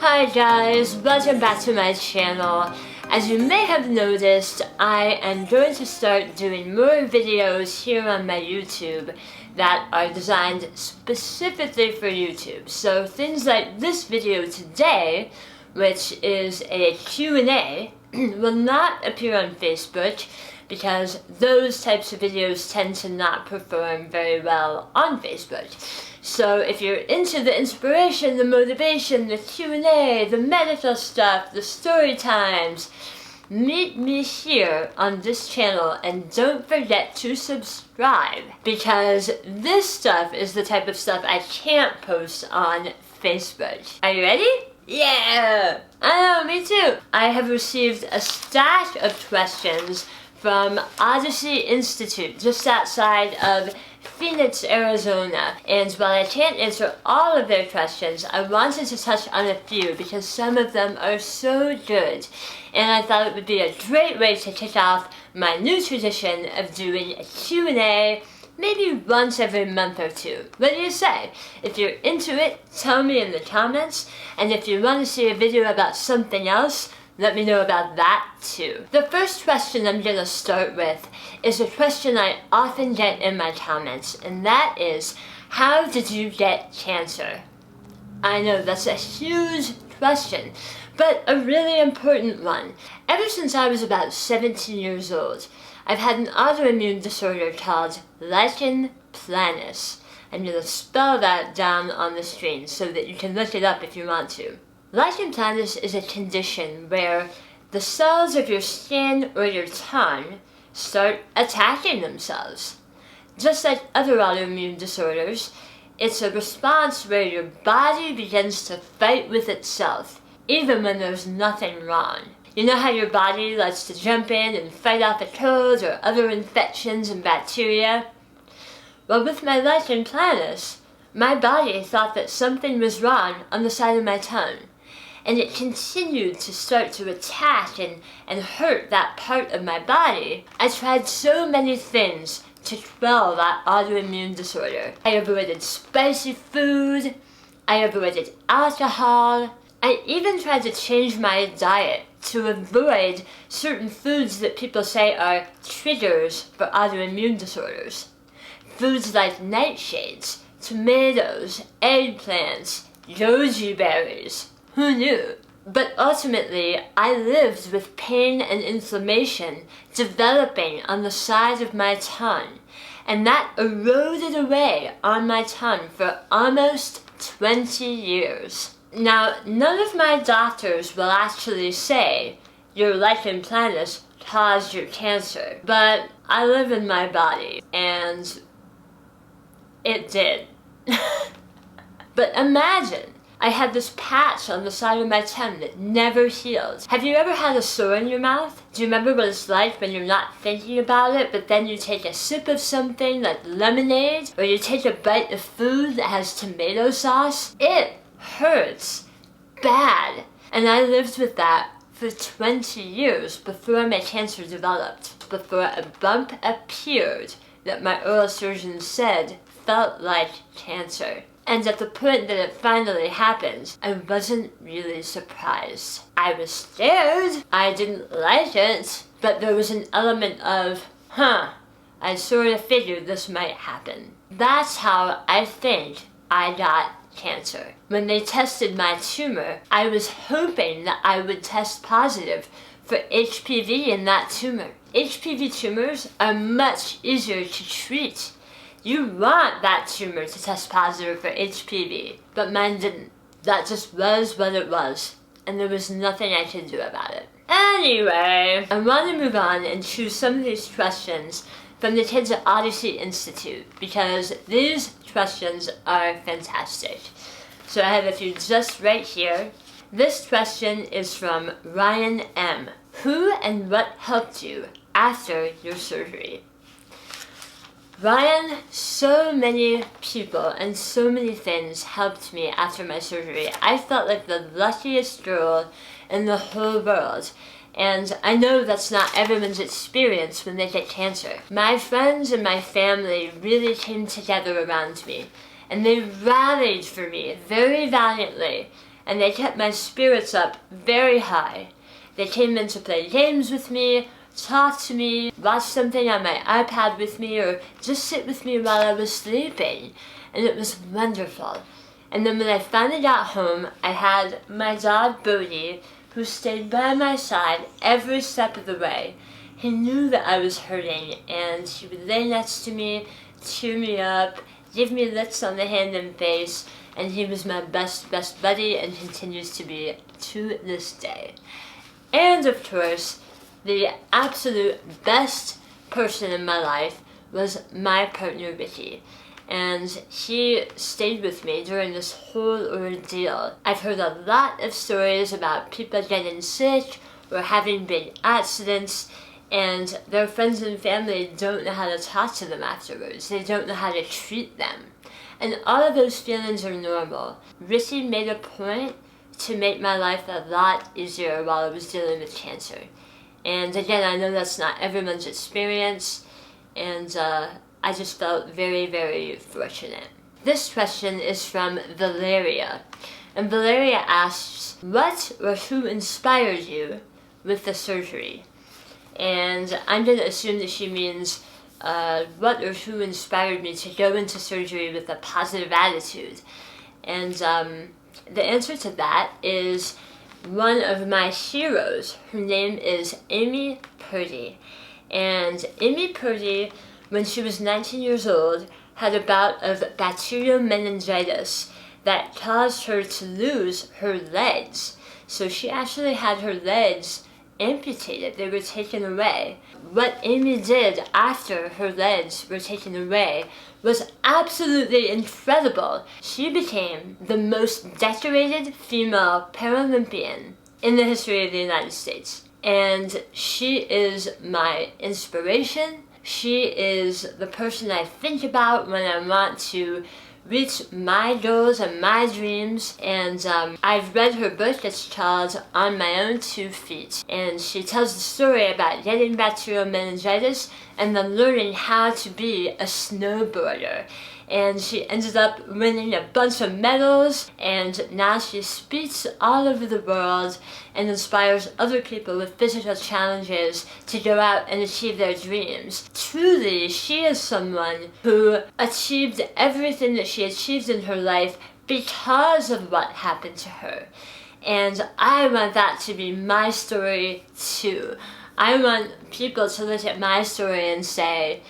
Hi guys, welcome back to my channel. As you may have noticed, I am going to start doing more videos here on my YouTube that are designed specifically for YouTube. So things like this video today, which is a Q&A, will not appear on Facebook because those types of videos tend to not perform very well on Facebook. So if you're into the inspiration, the motivation, the Q&A, the medical stuff, the story times, meet me here on this channel, and don't forget to subscribe because this stuff is the type of stuff I can't post on Facebook. Are you ready? Yeah! I know, me too! I have received a stack of questions from Odessey Institute just outside of Phoenix, Arizona, and while I can't answer all of their questions, I wanted to touch on a few because some of them are so good, and I thought it would be a great way to kick off my new tradition of doing a Q&A maybe once every month or two. What do you say? If you're into it, tell me in the comments, and if you want to see a video about something else, let me know about that too. The first question I'm going to start with is a question I often get in my comments, and that is, how did you get cancer? I know that's a huge question, but a really important one. Ever since I was about 17 years old, I've had an autoimmune disorder called lichen planus. I'm going to spell that down on the screen so that you can look it up if you want to. Lichen planus is a condition where the cells of your skin or your tongue start attacking themselves. Just like other autoimmune disorders, it's a response where your body begins to fight with itself, even when there's nothing wrong. You know how your body likes to jump in and fight off a cold or other infections and bacteria? Well, with my lichen planus, my body thought that something was wrong on the side of my tongue, and it continued to start to attack and hurt that part of my body. I tried so many things to quell that autoimmune disorder. I avoided spicy food, I avoided alcohol, I even tried to change my diet to avoid certain foods that people say are triggers for autoimmune disorders. Foods like nightshades, tomatoes, eggplants, goji berries. Who knew? But ultimately, I lived with pain and inflammation developing on the side of my tongue, and that eroded away on my tongue for almost 20 years. Now, none of my doctors will actually say your lichen planus caused your cancer, but I live in my body, and it did. But imagine, I had this patch on the side of my tongue that never healed. Have you ever had a sore in your mouth? Do you remember what it's like when you're not thinking about it, but then you take a sip of something like lemonade, or you take a bite of food that has tomato sauce? It hurts bad. And I lived with that for 20 years before my cancer developed, before a bump appeared that my oral surgeon said felt like cancer. And at the point that it finally happened, I wasn't really surprised. I was scared, I didn't like it, but there was an element of, I sort of figured this might happen. That's how I think I got cancer. When they tested my tumor, I was hoping that I would test positive for HPV in that tumor. HPV tumors are much easier to treat. You want that tumor to test positive for HPV, but mine didn't. That just was what it was, and there was nothing I could do about it. Anyway, I want to move on and choose some of these questions from the kids at Odessey Institute, because these questions are fantastic. So I have a few just right here. This question is from Ryan M. Who and what helped you after your surgery? Ryan, so many people and so many things helped me after my surgery. I felt like the luckiest girl in the whole world. And I know that's not everyone's experience when they get cancer. My friends and my family really came together around me, and they rallied for me very valiantly and they kept my spirits up very high. They came in to play games with me, talk to me, watch something on my iPad with me, or just sit with me while I was sleeping, and it was wonderful. And then when I finally got home, I had my dog Bodie, who stayed by my side every step of the way. He knew that I was hurting, and he would lay next to me, cheer me up, give me licks on the hand and face, and he was my best buddy and continues to be to this day. And of course, the absolute best person in my life was my partner Ricky. And he stayed with me during this whole ordeal. I've heard a lot of stories about people getting sick or having big accidents, and their friends and family don't know how to talk to them afterwards. They don't know how to treat them. And all of those feelings are normal. Ricky made a point to make my life a lot easier while I was dealing with cancer. And again, I know that's not everyone's experience, and I just felt very, very fortunate. This question is from Valeria. And Valeria asks, what or who inspired you with the surgery? And I'm going to assume that she means what or who inspired me to go into surgery with a positive attitude. And the answer to that is one of my heroes. Her name is Amy Purdy. And Amy Purdy, when she was 19 years old, had a bout of bacterial meningitis that caused her to lose her legs. So she actually had her legs amputated. They were taken away. What Amy did after her legs were taken away was absolutely incredible. She became the most decorated female Paralympian in the history of the United States. And she is my inspiration. She is the person I think about when I want to reach my goals and my dreams. And I've read her book. It's called On My Own 2 Feet. And she tells the story about getting bacterial meningitis and then learning how to be a snowboarder. And she ended up winning a bunch of medals, and now she speaks all over the world and inspires other people with physical challenges to go out and achieve their dreams. Truly, she is someone who achieved everything that she achieved in her life because of what happened to her. And I want that to be my story too. I want people to look at my story and say,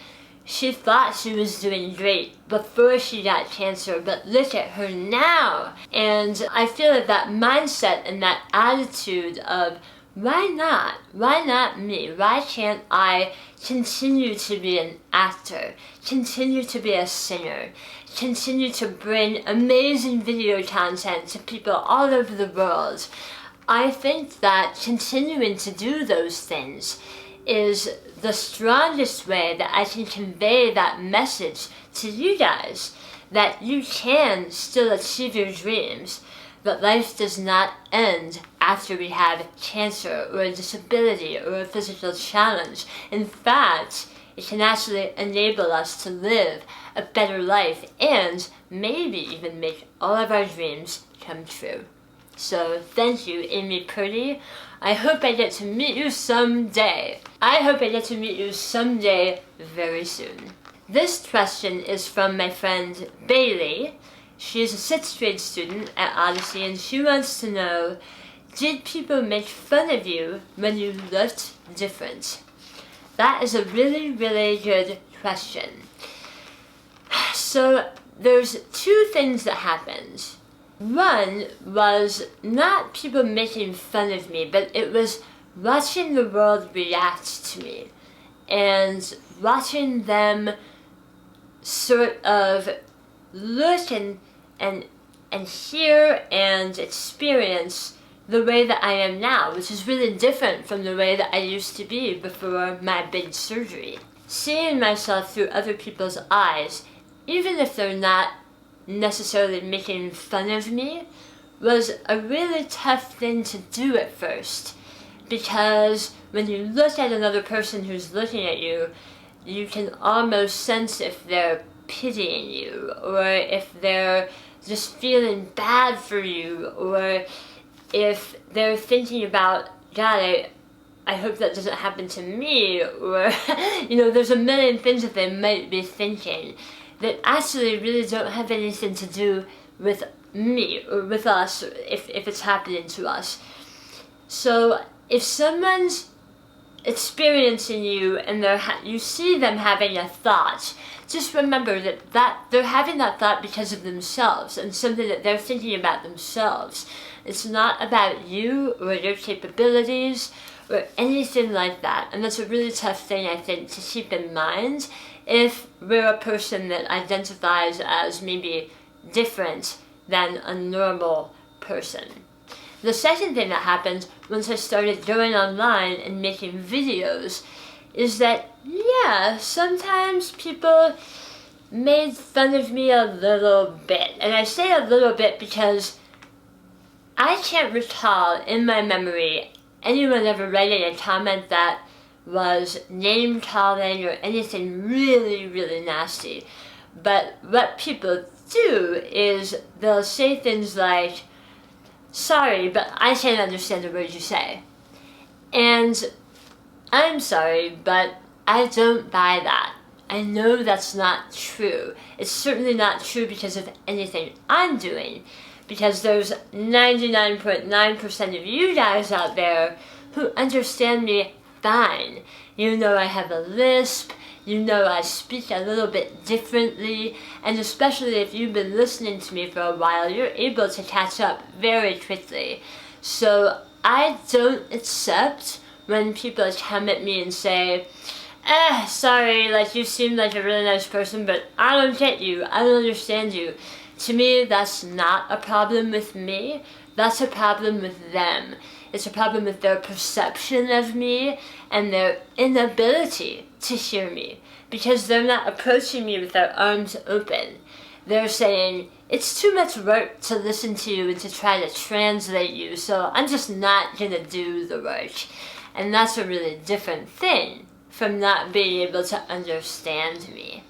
she thought she was doing great before she got cancer, but look at her now. And I feel that that mindset and that attitude of, why not? Why not me? Why can't I continue to be an actor, continue to be a singer, continue to bring amazing video content to people all over the world? I think that continuing to do those things is the strongest way that I can convey that message to you guys, that you can still achieve your dreams, but life does not end after we have cancer or a disability or a physical challenge. In fact, it can actually enable us to live a better life and maybe even make all of our dreams come true. So thank you, Amy Purdy. I hope I get to meet you someday. I hope I get to meet you someday very soon. This question is from my friend Bailey. She is a 6th grade student at Odessey, and she wants to know, did people make fun of you when you looked different? That is a really, really good question. So there's 2 things that happened. One was not people making fun of me, but it was watching the world react to me and watching them sort of look and hear and experience the way that I am now, which is really different from the way that I used to be before my big surgery. Seeing myself through other people's eyes, even if they're not necessarily making fun of me, was a really tough thing to do at first, because when you look at another person who's looking at you, you can almost sense if they're pitying you or if they're just feeling bad for you, or if they're thinking about, God, I hope that doesn't happen to me, or, you know, there's a million things that they might be thinking that actually really don't have anything to do with me or with us, if it's happening to us. So if someone's experiencing you and you see them having a thought, just remember that they're having that thought because of themselves and something that they're thinking about themselves. It's not about you or your capabilities or anything like that. And that's a really tough thing, I think, to keep in mind if we're a person that identifies as maybe different than a normal person. The second thing that happened once I started going online and making videos is that, yeah, sometimes people made fun of me a little bit. And I say a little bit because I can't recall in my memory anyone ever writing a comment that was name-calling or anything really, really nasty. But what people do is they'll say things like, sorry, but I can't understand the words you say. And I'm sorry, but I don't buy that. I know that's not true. It's certainly not true because of anything I'm doing. Because there's 99.9% of you guys out there who understand me fine. You know I have a lisp, you know I speak a little bit differently, and especially if you've been listening to me for a while, you're able to catch up very quickly. So I don't accept when people come at me and say, sorry, like you seem like a really nice person, but I don't get you, I don't understand you. To me, that's not a problem with me, that's a problem with them. It's a problem with their perception of me and their inability to hear me, because they're not approaching me with their arms open. They're saying, it's too much work to listen to you and to try to translate you, so I'm just not gonna do the work. And that's a really different thing from not being able to understand me.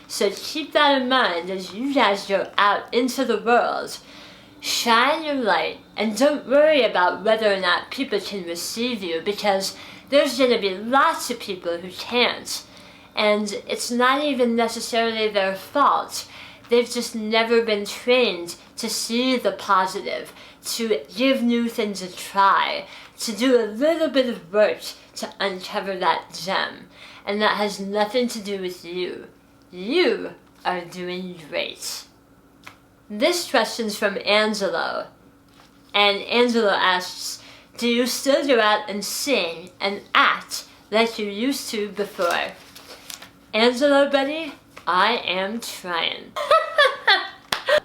So keep that in mind as you guys go out into the world. Shine your light and don't worry about whether or not people can receive you, because there's going to be lots of people who can't. And it's not even necessarily their fault. They've just never been trained to see the positive, to give new things a try, to do a little bit of work to uncover that gem. And that has nothing to do with you. You are doing great. This question's from Angelo, and Angelo asks, do you still go out and sing and act like you used to before? Angelo, buddy, I am trying.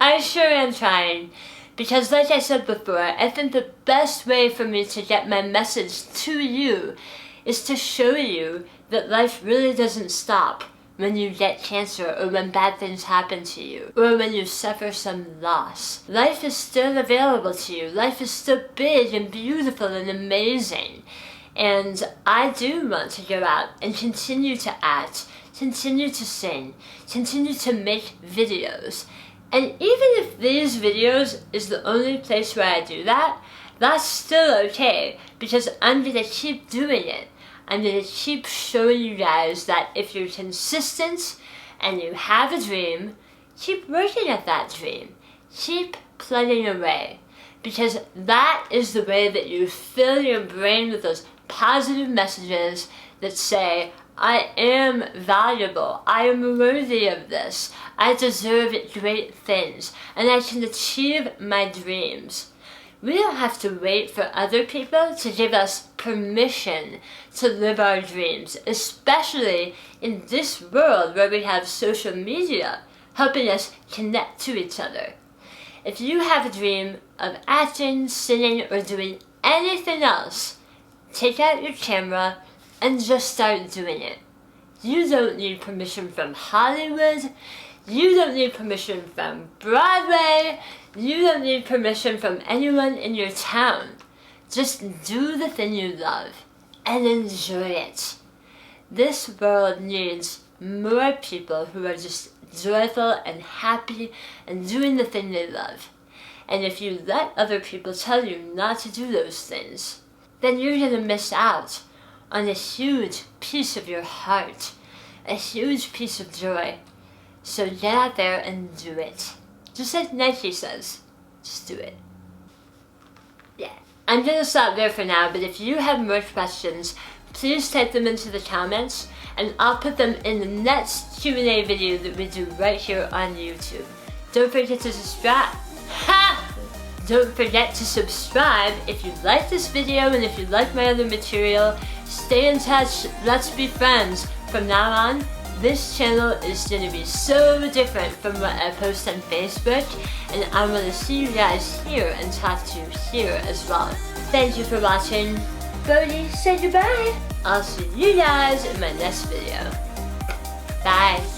I sure am trying, because like I said before, I think the best way for me to get my message to you is to show you that life really doesn't stop when you get cancer, or when bad things happen to you, or when you suffer some loss. Life is still available to you. Life is still big and beautiful and amazing. And I do want to go out and continue to act, continue to sing, continue to make videos. And even if these videos is the only place where I do that, that's still okay, because I'm gonna keep doing it. I'm going to keep showing you guys that if you're consistent and you have a dream, keep working at that dream. Keep plugging away. Because that is the way that you fill your brain with those positive messages that say, I am valuable, I am worthy of this, I deserve great things, and I can achieve my dreams. We don't have to wait for other people to give us permission to live our dreams, especially in this world where we have social media helping us connect to each other. If you have a dream of acting, singing, or doing anything else, take out your camera and just start doing it. You don't need permission from Hollywood. You don't need permission from Broadway. You don't need permission from anyone in your town. Just do the thing you love and enjoy it. This world needs more people who are just joyful and happy and doing the thing they love. And if you let other people tell you not to do those things, then you're gonna miss out on a huge piece of your heart, a huge piece of joy. So get out there and do it. Just like Nike says, just do it. Yeah, I'm gonna stop there for now, but if you have more questions, please type them into the comments and I'll put them in the next Q&A video that we do right here on YouTube. Don't forget to subscribe. Don't forget to subscribe if you like this video and if you like my other material. Stay in touch, let's be friends. From now on, this channel is going to be so different from what I post on Facebook, and I want to see you guys here and talk to you here as well. Thank you for watching. Bodhi, say goodbye. I'll see you guys in my next video. Bye.